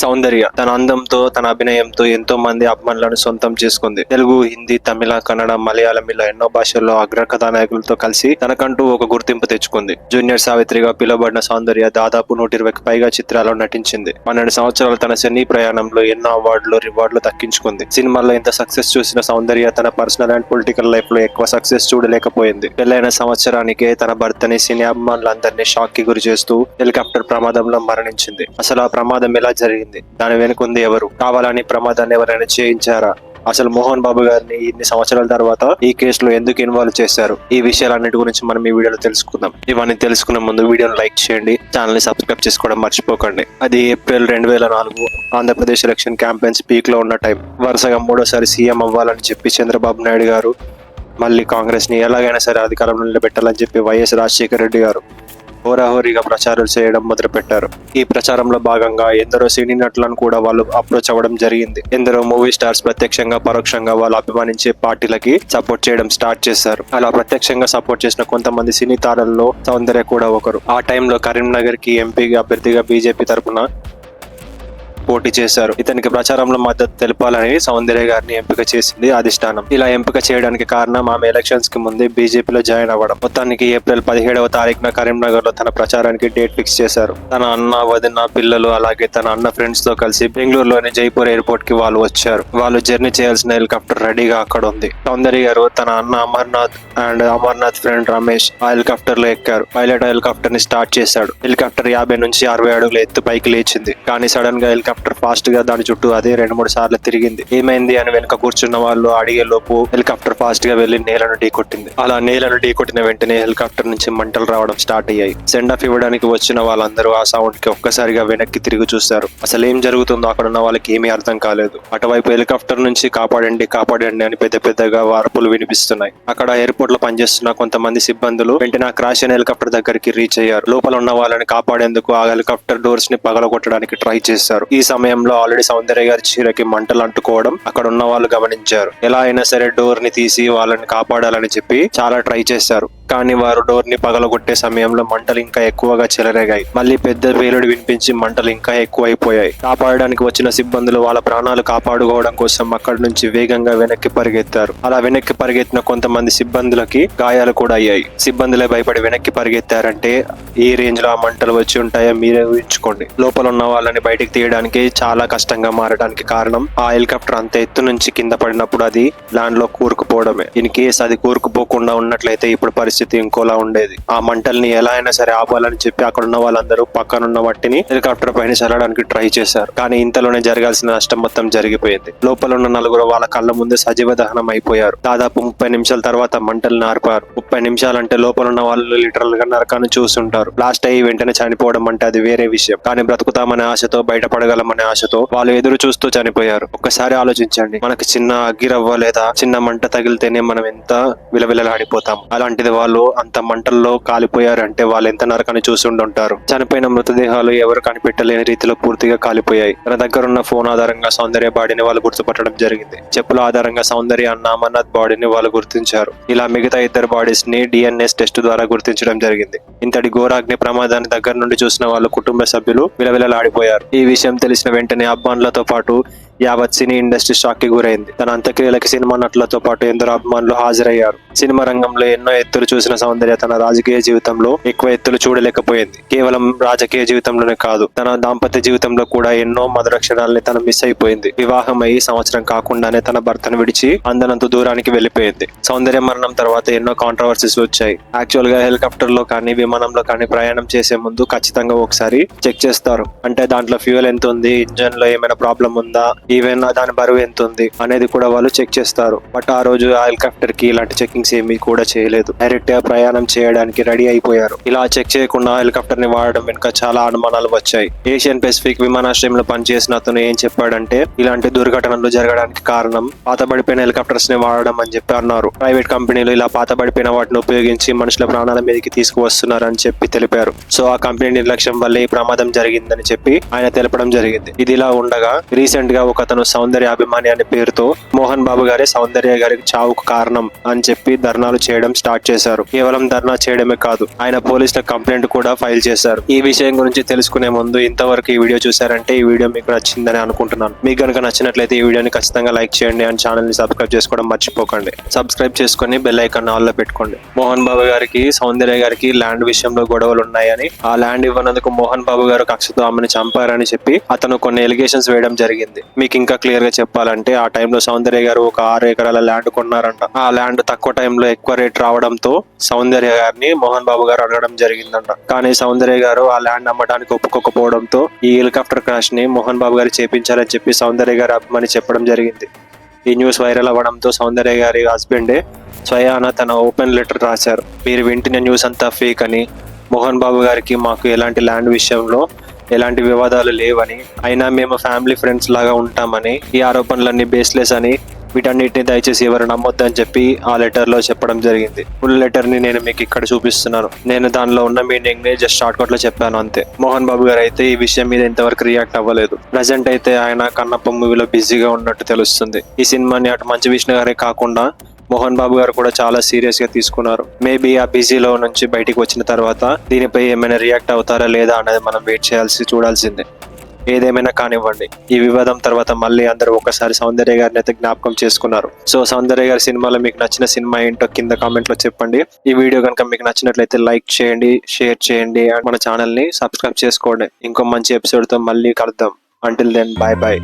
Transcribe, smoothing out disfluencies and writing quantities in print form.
సౌందర్య తన అందంతో తన అభినయంతో ఎంతో మంది అభిమానులను సొంతం చేసుకుంది. తెలుగు, హిందీ, తమిళ, కన్నడ, మలయాళం ఇలా ఎన్నో భాషల్లో అగ్ర కథానాయకులతో కలిసి తనకంటూ ఒక గుర్తింపు తెచ్చుకుంది. జూనియర్ సావిత్రిగా పిలువబడిన సౌందర్య దాదాపు 120కి పైగా చిత్రాల్లో నటించింది. 12 సంవత్సరాలు తన సినీ ప్రయాణంలో ఎన్నో అవార్డులు, రివార్డులు దక్కించుకుంది. సినిమాల్లో ఇంత సక్సెస్ చూసిన సౌందర్య తన పర్సనల్ అండ్ పొలిటికల్ లైఫ్ లో ఎక్కువ సక్సెస్ చూడలేకపోయింది. పెళ్లైన సంవత్సరానికే తన భర్తని సినీ అభిమానులందరినీ షాక్ కి గురి చేస్తూ హెలికాప్టర్ ప్రమాదంలో మరణించింది. అసలు ఆ ప్రమాదం ఎలా జరిగింది? దాని వెనుకుంది ఎవరు? కావాలని ప్రమాదాన్ని ఎవరైనా చేయించారా? అసలు మోహన్ బాబు గారిని ఇన్ని సంవత్సరాల తర్వాత ఈ కేసులో ఎందుకు ఇన్వాల్వ్ చేశారు? ఈ విషయాలన్నిటి గురించి మనం ఈ వీడియోలో తెలుసుకుందాం. ఇవన్నీ తెలుసుకునే ముందు వీడియోని లైక్ చేయండి, ఛానల్ ని సబ్స్క్రైబ్ చేసుకోవడం మర్చిపోకండి. అది April 2004 Andhra Pradesh election campaigns peak లో ఉన్న టైం. వరుసగా 3వ సీఎం అవ్వాలని చెప్పి చంద్రబాబు నాయుడు గారు, మళ్ళీ కాంగ్రెస్ ని ఎలాగైనా సరే అధికారంలో నిలబెట్టాలని చెప్పి వైఎస్ రాజశేఖర రెడ్డి గారు హోరాహోరీగా ప్రచారాలు చేయడం మొదలు పెట్టారు. ఈ ప్రచారంలో భాగంగా ఎందరో సినీ నటులను కూడా వాళ్ళు అప్రోచ్ అవ్వడం జరిగింది. ఎందరో మూవీ స్టార్స్ ప్రత్యక్షంగా పరోక్షంగా వాళ్ళు అభిమానించే పార్టీలకి సపోర్ట్ చేయడం స్టార్ట్ చేశారు. అలా ప్రత్యక్షంగా సపోర్ట్ చేసిన కొంతమంది సినీ తారల్లో సౌందర్య కూడా ఒకరు. ఆ టైంలో కరీంనగర్ కి ఎంపీ అభ్యర్థిగా బీజేపీ తరపున పోటీ చేశారు. ఇతనికి ప్రచారంలో మద్దతు తెలపాలని సౌందర్య గారిని ఎంపిక చేసింది అధిష్టానం. ఇలా ఎంపిక చేయడానికి కారణం ఆమె ఎలక్షన్స్ కి ముందే బీజేపీలో జాయిన్ అవ్వడం. మొత్తానికి ఏప్రిల్ 17వ తారీఖున కరీంనగర్ లో తన ప్రచారానికి డేట్ ఫిక్స్ చేశారు. తన అన్న, వదిన, పిల్లలు అలాగే తన అన్న ఫ్రెండ్స్ తో కలిసి బెంగళూరులోని జైపూర్ ఎయిర్పోర్ట్ కి వాళ్ళు వచ్చారు. వాళ్ళు జర్నీ చేయాల్సిన హెలికాప్టర్ రెడీగా అక్కడ ఉంది. సౌందర్య గారు తన అన్న అమర్నాథ్ అండ్ అమర్నాథ్ ఫ్రెండ్ రమేష్ ఆ హెలికాప్టర్ లో ఎక్కారు. పైలట్ హెలికాప్టర్ ని స్టార్ట్ చేశాడు. హెలికాప్టర్ 50 నుంచి 60 అడుగుల ఎత్తు పైకి లేచింది. కానీ సడన్ గా హెలికాప్టర్ ఫాస్ట్ గా దాని చుట్టూ అదే 2-3 సార్లు తిరిగింది. ఏమైంది అని వెనుక కూర్చున్న వాళ్ళు అడిగే లోపు హెలికాప్టర్ ఫాస్ట్ గా వెళ్లి నేలను ఢీకొట్టింది. అలా నేలను ఢీకొట్టిన వెంటనే హెలికాప్టర్ నుంచి మంటలు రావడం స్టార్ట్ అయ్యాయి. సెండ్ ఆఫ్ ఇవ్వడానికి వచ్చిన వాళ్ళందరూ ఆ సౌండ్ కి ఒక్కసారిగా వెనక్కి తిరిగి చూశారు. అసలు ఏం జరుగుతుందో అక్కడ ఉన్న వాళ్ళకి ఏమీ అర్థం కాలేదు. అటువైపు హెలికాప్టర్ నుంచి కాపాడండి కాపాడండి అని పెద్ద పెద్దగా వార్పులు వినిపిస్తున్నాయి. అక్కడ ఎయిర్పోర్ట్ లో పనిచేస్తున్న కొంతమంది సిబ్బందులు వెంటనే ఆ క్రాష్ అయిన హెలికాప్టర్ దగ్గరికి రీచ్ అయ్యారు. లోపల ఉన్న వాళ్ళని కాపాడేందుకు ఆ హెలికాప్టర్ డోర్స్ ని పగలగొట్టడానికి ట్రై చేశారు. ఈ సమయంలో ఆల్రెడీ సౌందర్య గారి చీరకి మంటలు అంటుకోవడం అక్కడ ఉన్న వాళ్ళు గమనించారు. ఎలా అయినా సరే డోర్ ని తీసి వాళ్ళని కాపాడాలని చెప్పి చాలా ట్రై చేశారు. కానీ వారు డోర్ ని పగలగొట్టే సమయంలో మంటలు ఇంకా ఎక్కువగా చెలరేగాయి. మళ్ళీ పెద్ద పేలుడు వినిపించి మంటలు ఇంకా ఎక్కువైపోయాయి. కాపాడడానికి వచ్చిన సిబ్బందులు వాళ్ళ ప్రాణాలు కాపాడుకోవడం కోసం అక్కడి నుంచి వేగంగా వెనక్కి పరిగెత్తారు. అలా వెనక్కి పరిగెత్తిన కొంతమంది సిబ్బందులకి గాయాలు కూడా అయ్యాయి. సిబ్బందులే భయపడి వెనక్కి పరిగెత్తారంటే ఏ రేంజ్ లో ఆ మంటలు వచ్చి ఉంటాయో మీరే ఊహించుకోండి. లోపల ఉన్న వాళ్ళని బయటికి తీయడానికి చాలా కష్టంగా మారడానికి కారణం ఆ హెలికాప్టర్ అంత ఎత్తు నుంచి కింద పడినప్పుడు అది ల్యాండ్ లో కూరుకుపోవడమే. ఇన్ కేస్ అది కూరుకుపోకుండా ఉన్నట్లయితే ఇప్పుడు పరిస్థితి ఇంకోలా ఉండేది. ఆ మంటల్ని ఎలా అయినా సరే ఆపాలని చెప్పి అక్కడ ఉన్న వాళ్ళందరూ పక్కనున్న మట్టిని హెలికాప్టర్ పైన చల్లడానికి ట్రై చేశారు. కానీ ఇంతలోనే జరగాల్సిన నష్టం మొత్తం జరిగిపోయింది. లోపల ఉన్న నలుగురు వాళ్ళ కళ్ళ ముందే సజీవ దహనం అయిపోయారు. దాదాపు 30 నిమిషాల తర్వాత మంటల్ని ఆర్పారు. 30 నిమిషాలంటే లోపల ఉన్న వాళ్ళు లిటరల్ గా నరకాన్ని చూస్తుంటారు. లాస్ట్ అయ్యి వెంటనే చనిపోవడం అంటే అది వేరే విషయం. కానీ బ్రతుకుతామనే ఆశతో, బయటపడగలమనే ఆశతో వాళ్ళు ఎదురు చూస్తూ చనిపోయారు. ఒక్కసారి ఆలోచించండి, మనకి చిన్న అగ్గిరవ్వ లేదా చిన్న మంట తగిలితేనే మనం ఎంత విలవిలలాడిపోతాం. అలాంటిది వాళ్ళు అంత మంటల్లో కాలిపోయారంటే వాళ్ళు ఎంత నరకాన్ని చూసి ఉండుంటారు. చనిపోయిన మృతదేహాలు ఎవరు కనిపెట్టలేని రీతిలో పూర్తిగా కాలిపోయాయి. తన దగ్గర ఉన్న ఫోన్ ఆధారంగా సౌందర్య బాడీని వాళ్ళు గుర్తుపట్టడం జరిగింది. చెప్పుల ఆధారంగా సౌందర్య అన్న అమర్నాథ్ బాడీని వాళ్ళు గుర్తించారు. ఇలా మిగతా ఇద్దరు బాడీస్ ని DNA టెస్ట్ ద్వారా గుర్తించడం జరిగింది. ఇంతటి ఘోరాగ్ని ప్రమాదాన్ని దగ్గర నుండి చూసిన వాళ్ళు కుటుంబ సభ్యులు విలవిలలాడిపోయారు. ఈ విషయం తెలిసిన వెంటనే అభిమానులతో పాటు యావత్ సినీ ఇండస్ట్రీ షాక్ కి గురైంది. తన అంత్యక్రియలకి సినిమా నటులతో పాటు ఎందరో అభిమానులు హాజరయ్యారు. సినిమా రంగంలో ఎన్నో ఎత్తులు చూసిన సౌందర్య తన రాజకీయ జీవితంలో ఎక్కువ ఎత్తులు చూడలేకపోయింది. కేవలం రాజకీయ జీవితంలోనే కాదు, తన దాంపత్య జీవితంలో కూడా ఎన్నో మధుర క్షణాలని తను మిస్ అయిపోయింది. వివాహం అయ్యి సంవత్సరం కాకుండానే తన భర్తను విడిచి అందనంత దూరానికి వెళ్లిపోయింది. సౌందర్య మరణం తర్వాత ఎన్నో కాంట్రవర్సీస్ వచ్చాయి. యాక్చువల్ గా హెలికాప్టర్ లో కానీ విమానంలో కానీ ప్రయాణం చేసే ముందు ఖచ్చితంగా ఒకసారి చెక్ చేస్తారు. అంటే దాంట్లో ఫ్యూయల్ ఎంత ఉంది, ఇంజన్ లో ఏమైనా ప్రాబ్లం ఉందా, ఈవెన్ దాని బరువు ఎంత ఉంది అనేది కూడా వాళ్ళు చెక్ చేస్తారు. బట్ ఆ రోజు ఆ హెలికాప్టర్ కి ఇలాంటి చెకింగ్స్ ఏమీ కూడా చేయలేదు. డైరెక్ట్ గా ప్రయాణం చేయడానికి రెడీ అయిపోయారు. ఇలా చెక్ చేయకుండా హెలికాప్టర్ ని వాడడం వెనుక చాలా అనుమానాలు వచ్చాయి. ఏషియన్ పెసిఫిక్ విమానాశ్రయంలో పనిచేసిన అతను ఏం చెప్పాడంటే, ఇలాంటి దుర్ఘటనలు జరగడానికి కారణం పాతబడిపోయిన హెలికాప్టర్స్ ని వాడడం అని చెప్పి అన్నారు. ప్రైవేట్ కంపెనీలు ఇలా పాతబడిపోయిన వాటిని ఉపయోగించి మనుషుల ప్రాణాల మీదకి తీసుకువస్తున్నారని చెప్పి తెలిపారు. సో ఆ కంపెనీ నిర్లక్ష్యం వల్ల ఈ ప్రమాదం జరిగిందని చెప్పి ఆయన తెలపడం జరిగింది. ఇది ఇలా ఉండగా రీసెంట్ గా ఒక ఒకతను సౌందర్య అభిమాని అనే పేరుతో మోహన్ బాబు గారే సౌందర్య గారికి చావుకు కారణం అని చెప్పి ధర్నాలు చేయడం స్టార్ట్ చేశారు. కేవలం ధర్నా చేయడమే కాదు, ఆయన పోలీసుల కంప్లైంట్ కూడా ఫైల్ చేశారు. ఈ విషయం గురించి తెలుసుకునే ముందు ఇంతవరకు ఈ వీడియో చూసారంటే ఈ వీడియో మీకు నచ్చిందని అనుకుంటున్నాను. మీకు కనుక నచ్చినట్లయితే ఈ వీడియోని ఖచ్చితంగా లైక్ చేయండి అండ్ ఛానల్ ని సబ్స్క్రైబ్ చేసుకోవడం మర్చిపోకండి. సబ్స్క్రైబ్ చేసుకుని బెల్ ఐకాన్ ఆల్ లో పెట్టుకోండి. మోహన్ బాబు గారికి సౌందర్య గారికి ల్యాండ్ విషయంలో గొడవలు ఉన్నాయని, ఆ ల్యాండ్ ఇవ్వనందుకు మోహన్ బాబు గారు కక్షతో ఆమెను చంపారని చెప్పి అతను కొన్ని ఎలిగేషన్స్ వేయడం జరిగింది. మీకు ఇంకా క్లియర్ గా చెప్పాలంటే ఆ టైంలో సౌందర్య గారు ఒక 6 ఎకరాల ల్యాండ్ కొన్నారంట. ఆ ల్యాండ్ తక్కువ టైంలో ఎక్కువ రేట్ రావడంతో సౌందర్య గారిని మోహన్ బాబు గారు అడగడం జరిగిందంట. కానీ సౌందర్య గారు ఆ ల్యాండ్ అమ్మడానికి ఒప్పుకోకపోవడంతో ఈ హెలికాప్టర్ క్రాష్ ని మోహన్ బాబు గారు చేపించారని చెప్పి సౌందర్య గారు అభిమాని చెప్పడం జరిగింది. ఈ న్యూస్ వైరల్ అవ్వడంతో సౌందర్య గారి హస్బెండే స్వయాన తన ఓపెన్ లెటర్ రాశారు. మీరు వింటున్న న్యూస్ అంతా ఫేక్ అని, మోహన్ బాబు గారికి మాకు ఎలాంటి ల్యాండ్ విషయంలో ఎలాంటి వివాదాలు లేవని, అయినా మేము ఫ్యామిలీ ఫ్రెండ్స్ లాగా ఉంటామని, ఈ ఆరోపణలన్నీ బేస్లెస్ అని, వీటన్నిటిని దయచేసి ఎవరు నమ్మొద్దని చెప్పి ఆ లెటర్ లో చెప్పడం జరిగింది. ఫుల్ లెటర్ ని నేను మీకు ఇక్కడ చూపిస్తున్నాను. నేను దానిలో ఉన్న మీనింగ్ ని జస్ట్ షార్ట్ కట్ లో చెప్పాను అంతే. మోహన్ బాబు గారు అయితే ఈ విషయం మీద ఇంతవరకు రియాక్ట్ అవ్వలేదు. ప్రజెంట్ అయితే ఆయన కన్నప్ప మూవీలో బిజీగా ఉన్నట్టు తెలుస్తుంది. ఈ సినిమాని అటు మంచు విష్ణు గారే కాకుండా మోహన్ బాబు గారు కూడా చాలా సీరియస్ గా తీసుకున్నారు. మేబీ ఆ బిజీలో నుంచి బయటికి వచ్చిన తర్వాత దీనిపై ఏమైనా రియాక్ట్ అవుతారా లేదా అనేది మనం వెయిట్ చూడాల్సిందే. ఏదేమైనా కానివ్వండి, ఈ వివాదం తర్వాత మళ్ళీ అందరూ ఒకసారి సౌందర్య గారిని అయితే జ్ఞాపకం చేసుకున్నారు. సో సౌందర్య గారి సినిమాలో మీకు నచ్చిన సినిమా ఏంటో కింద కామెంట్ లో చెప్పండి. ఈ వీడియో కనుక మీకు నచ్చినట్లయితే లైక్ చేయండి, షేర్ చేయండి అండ్ మన ఛానల్ ని సబ్స్క్రైబ్ చేసుకోండి. ఇంకో మంచి ఎపిసోడ్ తో మళ్ళీ కలుద్దాం. Until then, bye by.